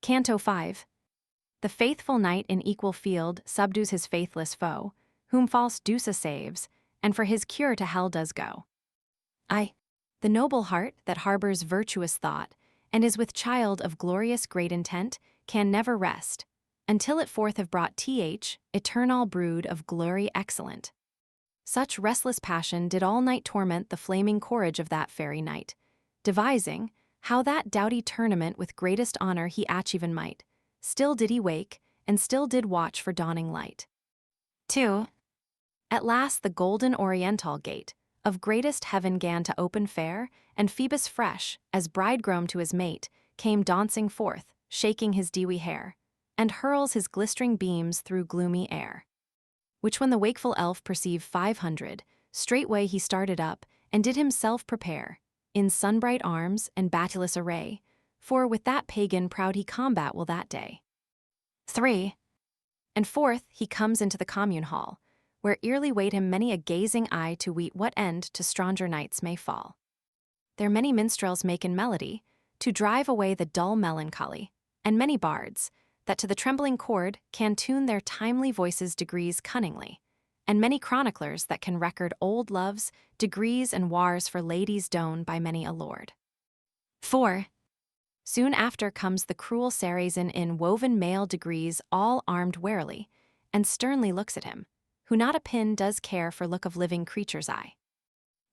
Canto 5. The faithful knight in equal field subdues his faithless foe, whom false Douce saves, and for his cure to hell does go. The noble heart that harbors virtuous thought, and is with child of glorious great intent, can never rest, until it forth have brought eternal brood of glory excellent. Such restless passion did all night torment the flaming courage of that fairy knight, devising how that doughty tournament with greatest honor he achieven might. Still did he wake, and still did watch for dawning light. 2. At last the golden oriental gate of greatest heaven gan to open fair, and Phoebus fresh, as bridegroom to his mate, came dancing forth, shaking his dewy hair, and hurls his glistering beams through gloomy air. Which when the wakeful elf perceived 500, straightway he started up, and did himself prepare, in sunbright arms and battulous array, for with that pagan proud he combat will that day. 3. And forth he comes into the commune hall, where early wait him many a gazing eye to weet what end to stronger knights may fall. There many minstrels make in melody, to drive away the dull melancholy, and many bards, that to the trembling chord can tune their timely voices degrees cunningly, and many chroniclers that can record old loves, degrees and wars for ladies down by many a lord. 4. Soon after comes the cruel Saracen in woven mail degrees all armed warily, and sternly looks at him, who not a pin does care for look of living creature's eye.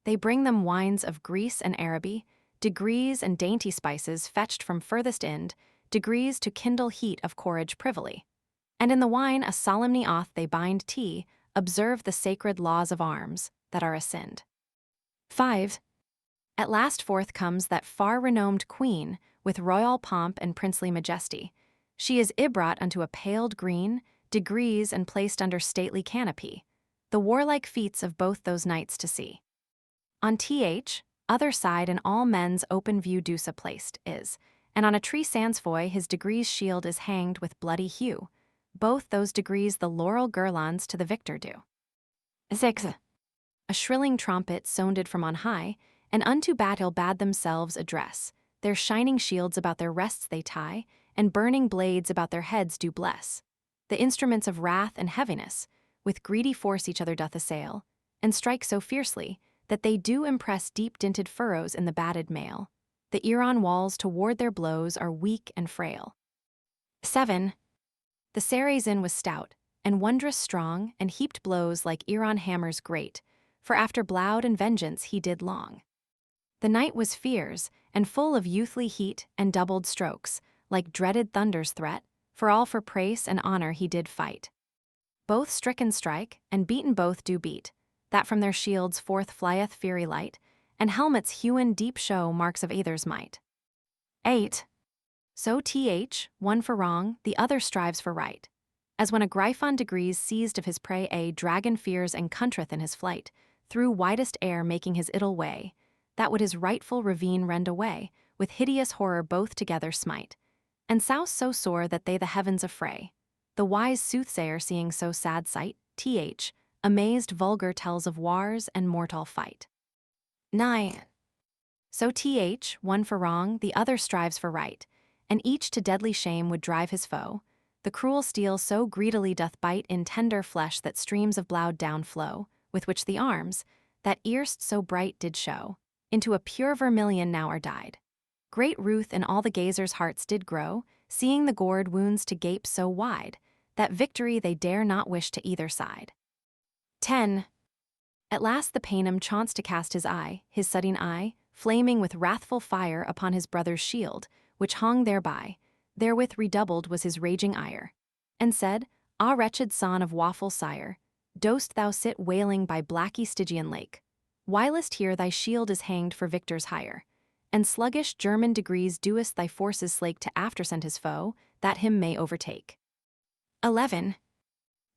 They bring them wines of Greece and Araby, degrees and dainty spices fetched from furthest Ind, degrees to kindle heat of courage privily. And in the wine a solemnly oath they bind tea, observe the sacred laws of arms, that are a sin. 5. At last forth comes that far-renowned queen, with royal pomp and princely majesty. She is brought unto a paled green, degrees and placed under stately canopy, the warlike feats of both those knights to see. On other side in all men's open view Douce placed is, and on a tree sansfoy his degrees shield is hanged with bloody hue, both those degrees the laurel guirlands to the victor do. 6. A shrilling trumpet sounded from on high, and unto battle bade themselves address, their shining shields about their rests they tie, and burning blades about their heads do bless. The instruments of wrath and heaviness, with greedy force each other doth assail, and strike so fiercely, that they do impress deep-dinted furrows in the batted mail. The Iran walls toward their blows are weak and frail. 7. The Saracen was stout, and wondrous strong, and heaped blows like Iran hammers great, for after bloud and vengeance he did long. The knight was fierce, and full of youthly heat and doubled strokes, like dreaded thunder's threat, for all for praise and honor he did fight. Both stricken strike, and beaten both do beat, that from their shields forth flieth fiery light, and helmets hewn deep show marks of either's might. 8. So one for wrong, the other strives for right. As when a Gryphon degrees seized of his prey a dragon fears and contreth in his flight, through widest air making his idle way, that would his rightful ravine rend away, with hideous horror both together smite, and souse so sore that they the heavens affray. The wise soothsayer seeing so sad sight, amazed vulgar tells of wars and mortal fight. 9. So one for wrong, the other strives for right, and each to deadly shame would drive his foe. The cruel steel so greedily doth bite in tender flesh that streams of blood down flow, with which the arms, that erst so bright did show, into a pure vermilion now are dyed. Great ruth in all the gazers' hearts did grow, seeing the gored wounds to gape so wide, that victory they dare not wish to either side. 10. At last the Paynim chanced to cast his sudden eye, flaming with wrathful fire upon his brother's shield, which hung thereby, therewith redoubled was his raging ire, and said, Ah, wretched son of waffle sire, dost thou sit wailing by blacky Stygian lake? Whilst here thy shield is hanged for victor's hire, and sluggish German degrees doest thy forces slake to aftersend his foe, that him may overtake. 11.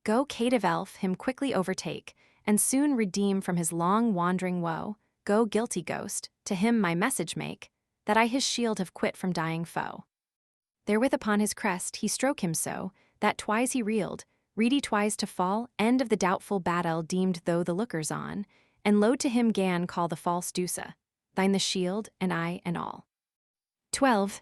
Go caitiff elf him quickly overtake, and soon redeem from his long wandering woe. Go guilty ghost, to him my message make, that I his shield have quit from dying foe. Therewith upon his crest he stroke him so, that twice he reeled, ready twice to fall, end of the doubtful battle deemed though the lookers on, and load to him gan call the false Douce, thine the shield, and I, and all. 12.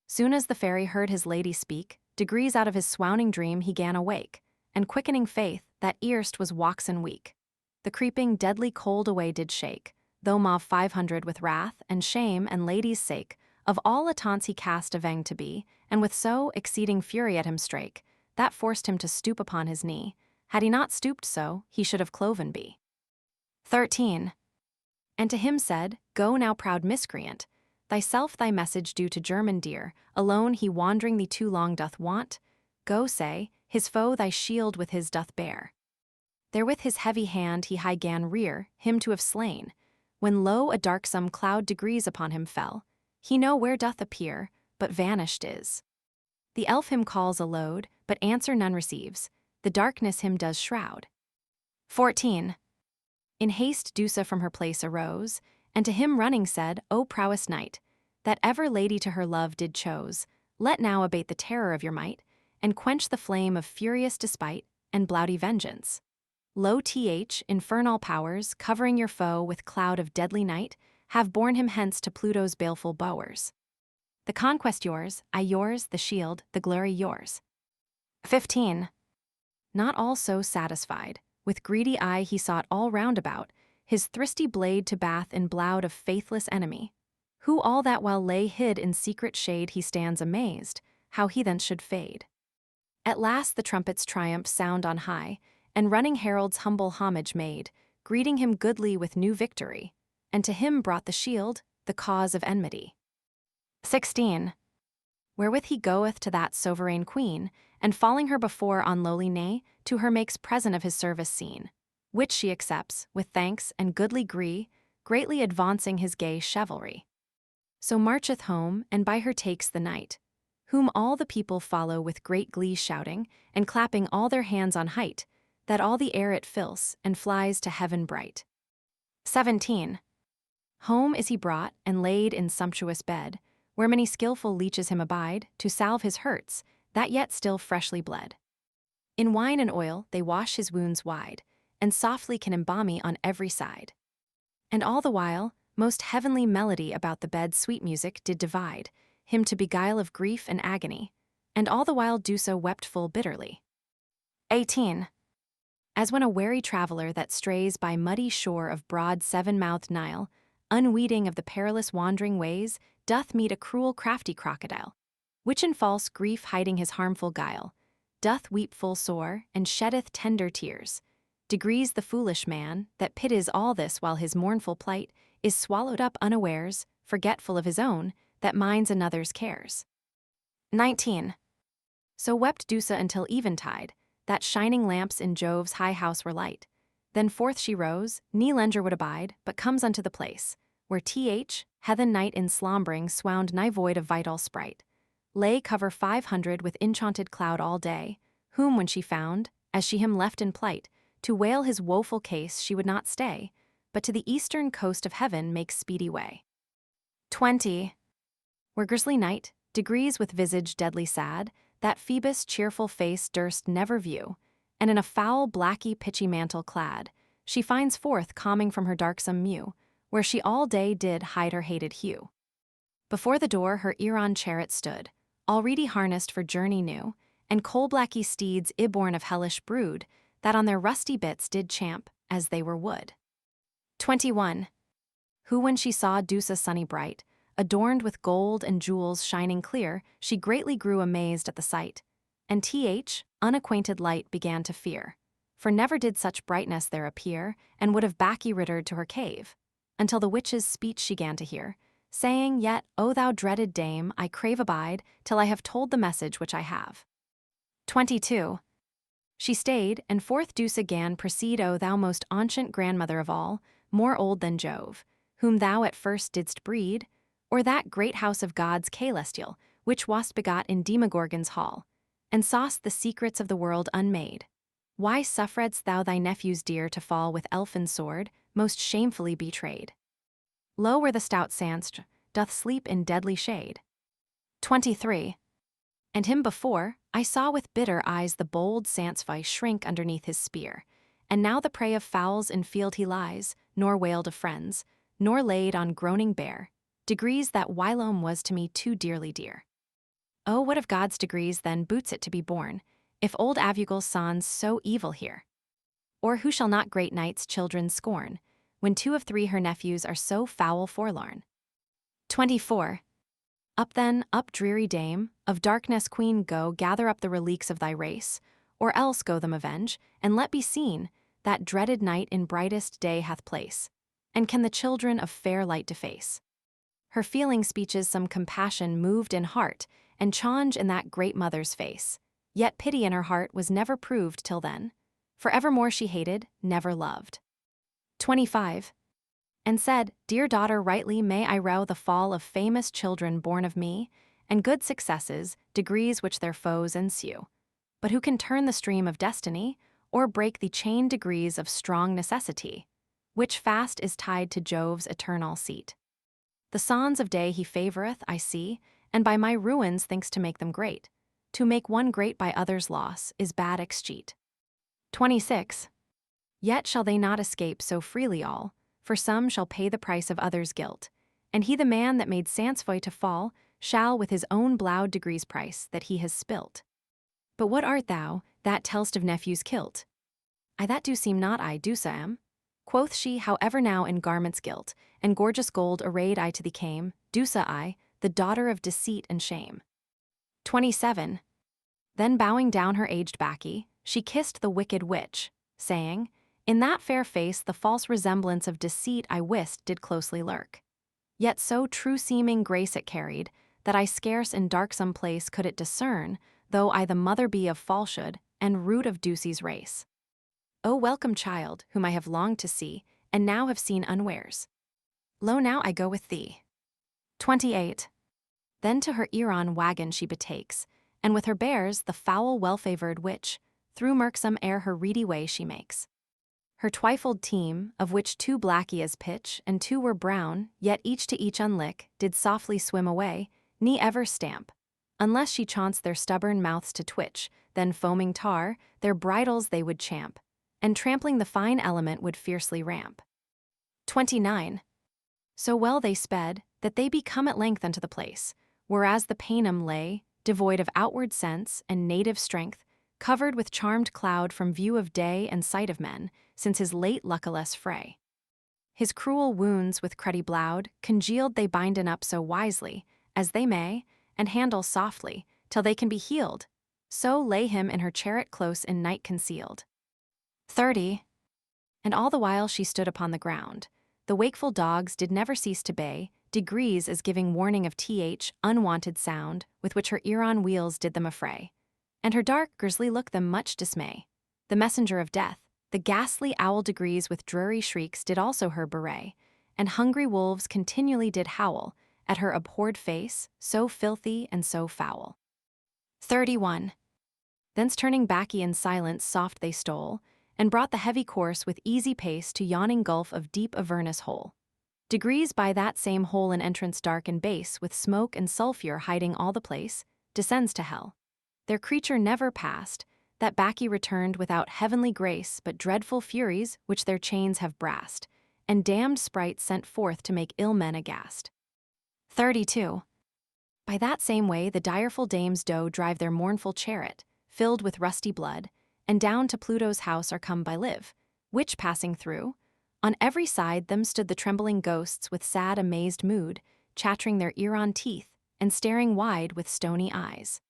Soon as the fairy heard his lady speak, degrees out of his swooning dream he 'gan awake, and quickening faith that erst was waxen weak. The creeping deadly cold away did shake, though mauve 500 with wrath and shame and lady's sake, of all attempts he cast a veng to be, and with so exceeding fury at him strake, that forced him to stoop upon his knee. Had he not stooped so, he should have cloven be. 13. And to him said, Go now, proud miscreant, thyself thy message do to German dear, alone he wandering thee too long doth want. Go say, his foe thy shield with his doth bear. Therewith his heavy hand he high 'gan rear, him to have slain, when lo a darksome cloud degrees upon him fell. He no where doth appear, but vanished is. The elf him calls aloud, but answer none receives, the darkness him does shroud. 14. In haste Dusa from her place arose, and to him running said, O prowess knight, that ever lady to her love did chose, let now abate the terror of your might, and quench the flame of furious despite, and blouty vengeance. Lo th, infernal powers, covering your foe with cloud of deadly night, have borne him hence to Pluto's baleful bowers. The conquest yours, I yours, the shield, the glory yours. 15. Not all so satisfied, with greedy eye he sought all round about, his thrusty blade to bath in bloud of faithless enemy, who all that while lay hid in secret shade he stands amazed, how he thence should fade. At last the trumpets' triumph sound on high, and running heralds humble homage made, greeting him goodly with new victory, and to him brought the shield, the cause of enmity. 16. Wherewith he goeth to that sovereign queen, and falling her before on lowly knee, to her makes present of his service seen, which she accepts, with thanks and goodly gree, greatly advancing his gay chivalry. So marcheth home, and by her takes the knight, whom all the people follow with great glee shouting, and clapping all their hands on height, that all the air it fills, and flies to heaven bright. 17. Home is he brought, and laid in sumptuous bed, where many skillful leeches him abide, to salve his hurts, that yet still freshly bled. In wine and oil they wash his wounds wide, and softly can embalmy on every side. And all the while, most heavenly melody about the bed's sweet music did divide, him to beguile of grief and agony, and all the while Dusa wept full bitterly. 18. As when a wary traveller that strays by muddy shore of broad seven-mouthed Nile, unweeting of the perilous wandering ways, doth meet a cruel crafty crocodile, which in false grief hiding his harmful guile, doth weep full sore, and sheddeth tender tears, degrees the foolish man, that pities all this while his mournful plight is swallowed up unawares, forgetful of his own, that minds another's cares. 19. So wept Dusa until eventide, that shining lamps in Jove's high house were light. Then forth she rose, ne lenger would abide, but comes unto the place, where heathen knight in slombering swound nigh void of vital sprite, lay cover 500 with enchanted cloud all day, whom when she found, as she him left in plight, to wail his woeful case she would not stay, but to the eastern coast of heaven makes speedy way. 20. Where grisly night, degrees with visage deadly sad, that Phoebus' cheerful face durst never view, and in a foul blacky pitchy mantle clad, she finds forth calming from her darksome mew, where she all day did hide her hated hue. Before the door her Iran chariot stood, already harnessed for journey new, and coal-blacky steeds iborn of hellish brood, that on their rusty bits did champ, as they were wood. 21. Who when she saw Dusa sunny bright, adorned with gold and jewels shining clear, she greatly grew amazed at the sight, and unacquainted light began to fear, for never did such brightness there appear, and would have backy rittered to her cave, until the witch's speech she 'gan to hear, saying, Yet, O thou dreaded dame, I crave abide, till I have told the message which I have. 22. She stayed, and forth Dusa 'gan proceed, O thou most ancient grandmother of all, more old than Jove, whom thou at first didst breed, or that great house of gods celestial, which wast begot in Demogorgon's hall, and saw'st the secrets of the world unmade. Why sufferedst thou thy nephews dear to fall with elfin sword, most shamefully betrayed? Lo where the stout Sanst doth sleep in deadly shade. 23. And him before, I saw with bitter eyes the bold Sansvi shrink underneath his spear, and now the prey of fowls in field he lies, nor wailed of friends, nor laid on groaning bear, degrees that whilome was to me too dearly dear. Oh, what of God's degrees then boots it to be born, if old Avugel sans so evil here? Or who shall not great knight's children scorn, when 2 of 3 her nephews are so foul forlorn? 24. Up then, up dreary dame, of darkness queen go gather up the reliques of thy race, or else go them avenge, and let be seen, that dreaded night in brightest day hath place, and can the children of fair light deface. Her feeling speeches some compassion moved in heart, and change in that great mother's face, yet pity in her heart was never proved till then, for evermore she hated, never loved. 25. And said, Dear daughter, rightly may I row the fall of famous children born of me, and good successes, degrees which their foes ensue. But who can turn the stream of destiny, or break the chained degrees of strong necessity, which fast is tied to Jove's eternal seat? The sons of day he favoureth, I see, and by my ruins thinks to make them great. To make one great by others' loss is bad excheat. 26. Yet shall they not escape so freely all, for some shall pay the price of others' guilt, and he the man that made Sansfoy to fall shall with his own blowed degrees price that he has spilt. But what art thou, that tell'st of nephews kilt? I that do seem not I Dusa am. Quoth she, however now in garments gilt, and gorgeous gold arrayed I to thee came, Dusa I, the daughter of deceit and shame. 27. Then bowing down her aged baccy, she kissed the wicked witch, saying, In that fair face the false resemblance of deceit I wist did closely lurk. Yet so true-seeming grace it carried, that I scarce in darksome place could it discern, though I the mother be of falsehood, and root of Ducie's race. O welcome child, whom I have longed to see, and now have seen unwares. Lo now I go with thee. 28. Then to her Errour wagon she betakes, and with her bears the foul well-favoured witch, through mirksome air her reedy way she makes. Her twyfold team, of which 2 blacky as pitch, and 2 were brown, yet each to each unlick, did softly swim away, ne ever stamp, unless she chanced their stubborn mouths to twitch, then foaming tar, their bridles they would champ, and trampling the fine element would fiercely ramp. 29. So well they sped, that they be come at length unto the place, whereas the Paynim lay, devoid of outward sense and native strength, covered with charmed cloud from view of day and sight of men, since his late luckless fray. His cruel wounds with cruddy blowed, congealed they binden up so wisely, as they may, and handle softly, till they can be healed, so lay him in her chariot close in night concealed. 30. And all the while she stood upon the ground, the wakeful dogs did never cease to bay, degrees as giving warning of unwanted sound, with which her Errour wheels did them affray. And her dark grisly look them much dismay. The messenger of death, the ghastly owl degrees with dreary shrieks did also her bewray, and hungry wolves continually did howl, at her abhorred face, so filthy and so foul. 31. Thence turning baccy in silence soft they stole, and brought the heavy course with easy pace to yawning gulf of deep Avernus hole. Degrees by that same hole an entrance dark and base, with smoke and sulphur hiding all the place, descends to hell. Their creature never passed, that baccy returned without heavenly grace, but dreadful furies which their chains have brast, and damned sprites sent forth to make ill men aghast. 32. By that same way the direful dames do drive their mournful chariot, filled with rusty blood, and down to Pluto's house are come by live, which passing through, on every side them stood the trembling ghosts with sad amazed mood, chattering their Errour teeth, and staring wide with stony eyes.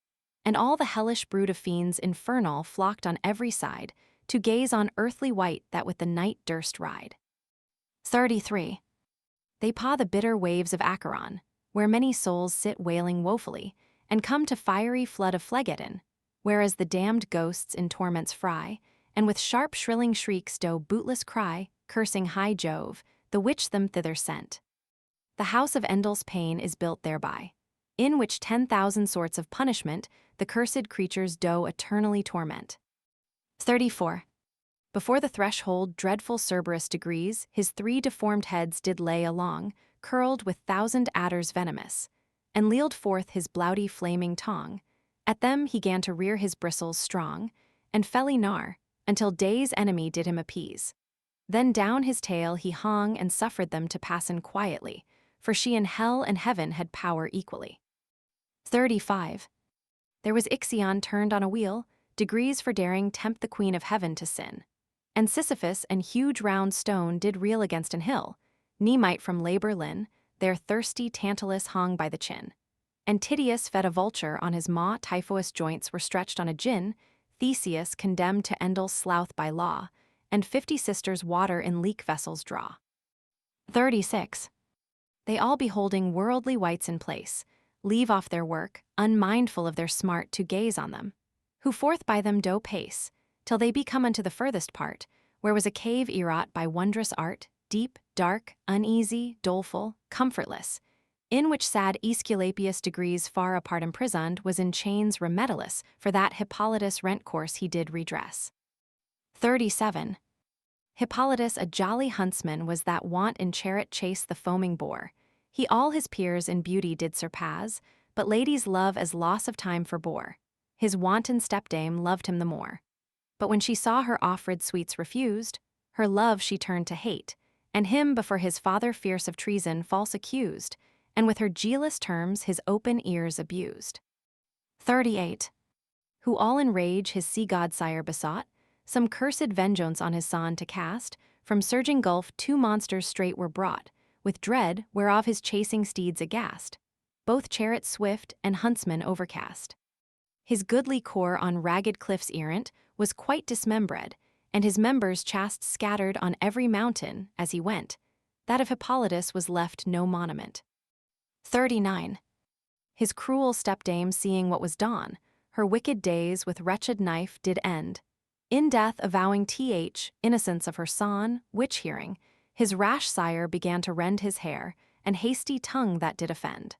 And all the hellish brood of fiends infernal flocked on every side, to gaze on earthly wight that with the night durst ride. 33. They paw the bitter waves of Acheron, where many souls sit wailing woefully, and come to fiery flood of Phlegethon, whereas the damned ghosts in torments fry, and with sharp shrilling shrieks do bootless cry, cursing high Jove, the which them thither sent. The house of Endel's pain is built thereby, in which 10,000 sorts of punishment the cursed creatures do eternally torment. 34. Before the threshold dreadful Cerberus degrees his 3 deformed heads did lay along, curled with 1,000 adders venomous, and lealed forth his blouty flaming tongue. At them he gan to rear his bristles strong, and felly gnar, until day's enemy did him appease. Then down his tail he hung and suffered them to passen quietly, for she in hell and heaven had power equally. 35. There was Ixion turned on a wheel, degrees for daring tempt the Queen of Heaven to sin. And Sisyphus and huge round stone did reel against an hill, Nemite from labor lin, their thirsty Tantalus hung by the chin. And Tydeus fed a vulture on his maw, Typhoeus joints were stretched on a gin, Theseus condemned to Endel's slough by law, and 50 sisters water in leak vessels draw. 36. They all beholding worldly wights in place, leave off their work, unmindful of their smart to gaze on them, who forth by them do pace, till they be come unto the furthest part, where was a cave erot by wondrous art, deep, dark, uneasy, doleful, comfortless, in which sad Aesculapius degrees far apart imprisoned was in chains remediless, for that Hippolytus rent course he did redress. 37. Hippolytus a jolly huntsman was that wont in chariot chase the foaming boar. He all his peers in beauty did surpass, but ladies' love as loss of time forbore. His wanton stepdame loved him the more. But when she saw her offered sweets refused, her love she turned to hate, and him before his father fierce of treason false accused, and with her jealous terms his open ears abused. 38. Who all in rage his sea god sire besought, some cursed vengeance on his son to cast, from surging gulf 2 monsters straight were brought, with dread whereof his chasing steeds aghast, both chariots swift and huntsmen overcast. His goodly corps on ragged cliffs errant was quite dismembered, and his members chaste scattered on every mountain as he went. That of Hippolytus was left no monument. 39. His cruel stepdame seeing what was done, her wicked days with wretched knife did end, in death avowing innocence of her son, which hearing, his rash sire began to rend his hair, and hasty tongue that did offend.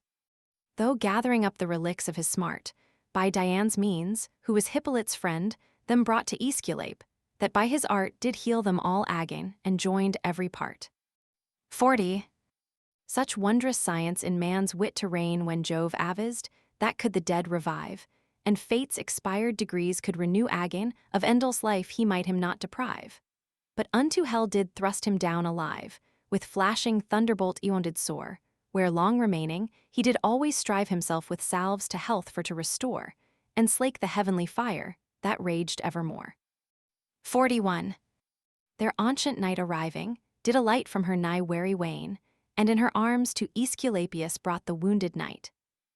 Though gathering up the relics of his smart, by Dian's means, who was Hippolyte's friend, them brought to Aesculape, that by his art did heal them all again, and joined every part. 40. Such wondrous science in man's wit to reign when Jove avised, that could the dead revive, and fate's expired degrees could renew again, of Endel's life he might him not deprive. But unto hell did thrust him down alive, with flashing thunderbolt eon did soar, where long remaining, he did always strive himself with salves to health for to restore, and slake the heavenly fire, that raged evermore. 41. Their ancient night arriving, did alight from her nigh weary wain, and in her arms to Aesculapius brought the wounded knight,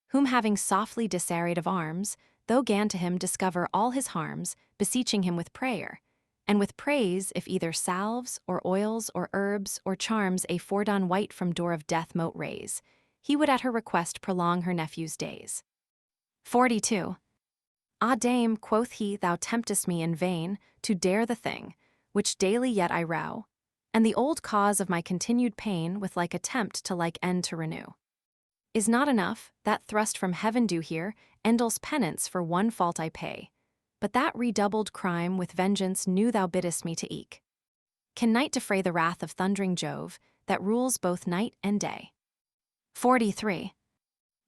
whom having softly disarrayed of arms, though gan to him discover all his harms, beseeching him with prayer, and with praise if either salves, or oils, or herbs, or charms a fordon white from door of death mote raise, he would at her request prolong her nephew's days. 42. Ah dame, quoth he, thou temptest me in vain, to dare the thing, which daily yet I row, and the old cause of my continued pain with like attempt to like end to renew. Is not enough, that thrust from heaven do here, Endel's penance for one fault I pay, but that redoubled crime with vengeance new thou biddest me to eke. Can night defray the wrath of thundering Jove, that rules both night and day? 43.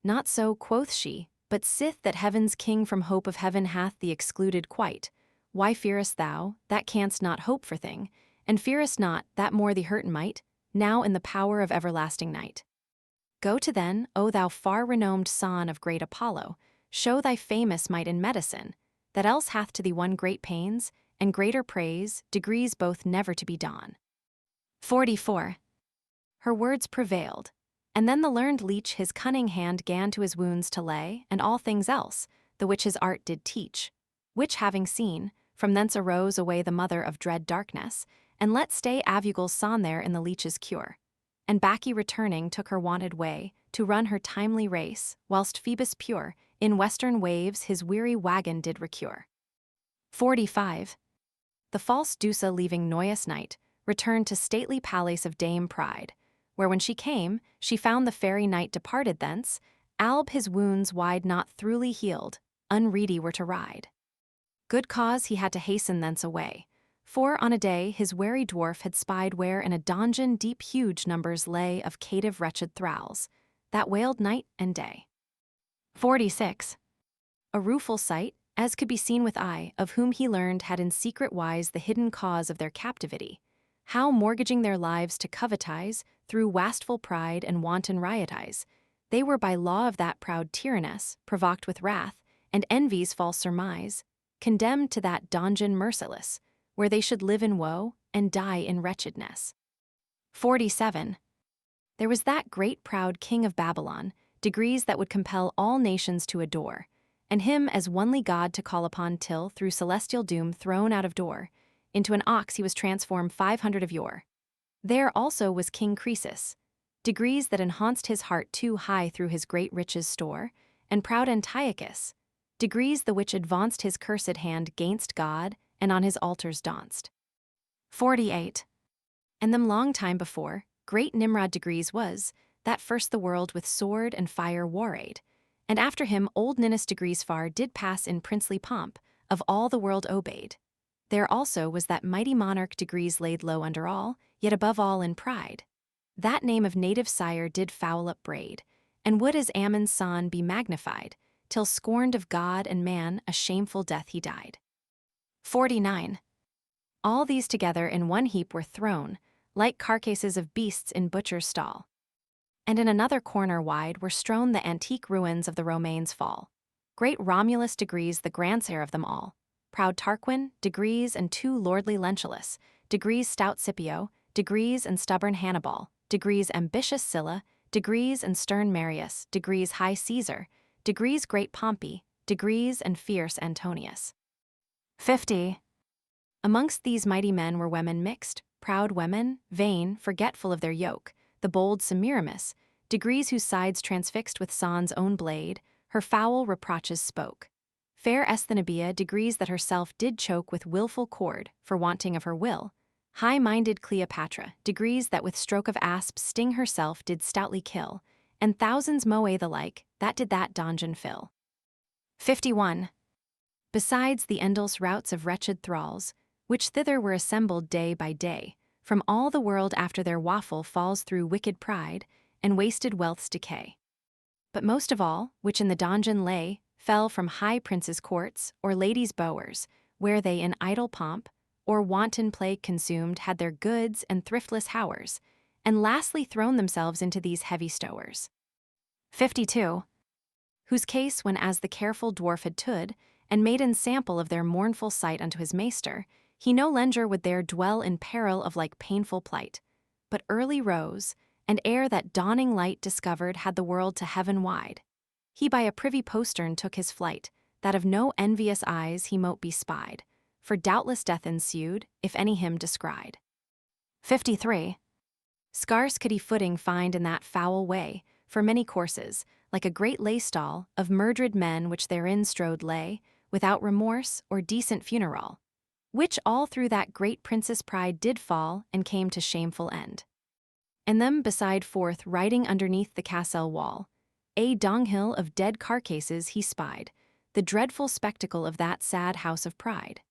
Not so, quoth she, but sith that heaven's king from hope of heaven hath thee excluded quite, why fearest thou, that canst not hope for thing, and fearest not, that more thee hurten might, now in the power of everlasting night? Go to then, O thou far-renowned son of great Apollo, show thy famous might in medicine, that else hath to thee won great pains, and greater praise, degrees both never to be done. 44. Her words prevailed, and then the learned leech his cunning hand gan to his wounds to lay, and all things else, the which his art did teach, which having seen, from thence arose away the mother of dread darkness, and let stay Avugul's son there in the leech's cure. And Bacche returning took her wonted way, to run her timely race, whilst Phoebus pure, in western waves his weary wagon did recure. 45. The false Dusa leaving noyous night, returned to stately palace of Dame Pride, where when she came, she found the fairy knight departed thence, alb his wounds wide not throughly healed, unready were to ride. Good cause he had to hasten thence away, for on a day his wary dwarf had spied where in a donjon deep huge numbers lay of caitiff wretched thralls, that wailed night and day. 46. A rueful sight, as could be seen with eye, of whom he learned had in secret wise the hidden cause of their captivity, how mortgaging their lives to covetize, through wastful pride and wanton riotize, they were by law of that proud tyranness, provoked with wrath, and envy's false surmise, condemned to that donjon merciless, where they should live in woe and die in wretchedness. 47. There was that great proud king of Babylon, degrees that would compel all nations to adore, and him as onely God to call upon till, through celestial doom thrown out of door, into an ox he was transformed 500 of yore. There also was King Croesus, degrees that enhanced his heart too high through his great riches store, and proud Antiochus, degrees the which advanced his cursed hand gainst God, and on his altars danced. 48. And them long time before, great Nimrod degrees was, that first the world with sword and fire warrayed, and after him old Ninus degrees far did pass in princely pomp, of all the world obeyed. There also was that mighty monarch degrees laid low under all, yet above all in pride. That name of native sire did foul upbraid, and would as Ammon's son be magnified, till scorned of God and man a shameful death he died. 49. All these together in one heap were thrown, like carcasses of beasts in butcher's stall. And in another corner wide were strown the antique ruins of the Romains' fall. Great Romulus degrees the grandsire of them all, proud Tarquin, degrees and too lordly Lentulus, degrees stout Scipio, degrees and stubborn Hannibal, degrees ambitious Sylla, degrees and stern Marius, degrees high Caesar, degrees great Pompey, degrees and fierce Antonius. 50. Amongst these mighty men were women mixed, proud women, vain, forgetful of their yoke, the bold Semiramis, degrees whose sides transfixed with Son's own blade, her foul reproaches spoke. Fair Esthenebia, degrees that herself did choke with wilful cord, for wanting of her will. High-minded Cleopatra, degrees that with stroke of asp sting herself did stoutly kill, and thousands moe the like, that did that donjon fill. 51. Besides the endless routs of wretched thralls, which thither were assembled day by day, from all the world after their waffle falls through wicked pride, and wasted wealth's decay. But most of all, which in the donjon lay, fell from high princes' courts, or ladies' bowers, where they in idle pomp, or wanton plague consumed had their goods and thriftless howers, and lastly thrown themselves into these heavy stowers. 52. Whose case when as the careful dwarf had tood, and made an sample of their mournful sight unto his maester, he no lenger would there dwell in peril of like painful plight, but early rose, and ere that dawning light discovered had the world to heaven wide. He by a privy postern took his flight, that of no envious eyes he mote be spied, for doubtless death ensued, if any him descried. 53. Scarce could he footing find in that foul way, for many courses, like a great lay-stall, of murdered men which therein strode lay, without remorse or decent funeral, which all through that great prince's pride did fall and came to shameful end. And them beside forth riding underneath the castle wall, a dunghill of dead carcasses he spied, the dreadful spectacle of that sad house of pride.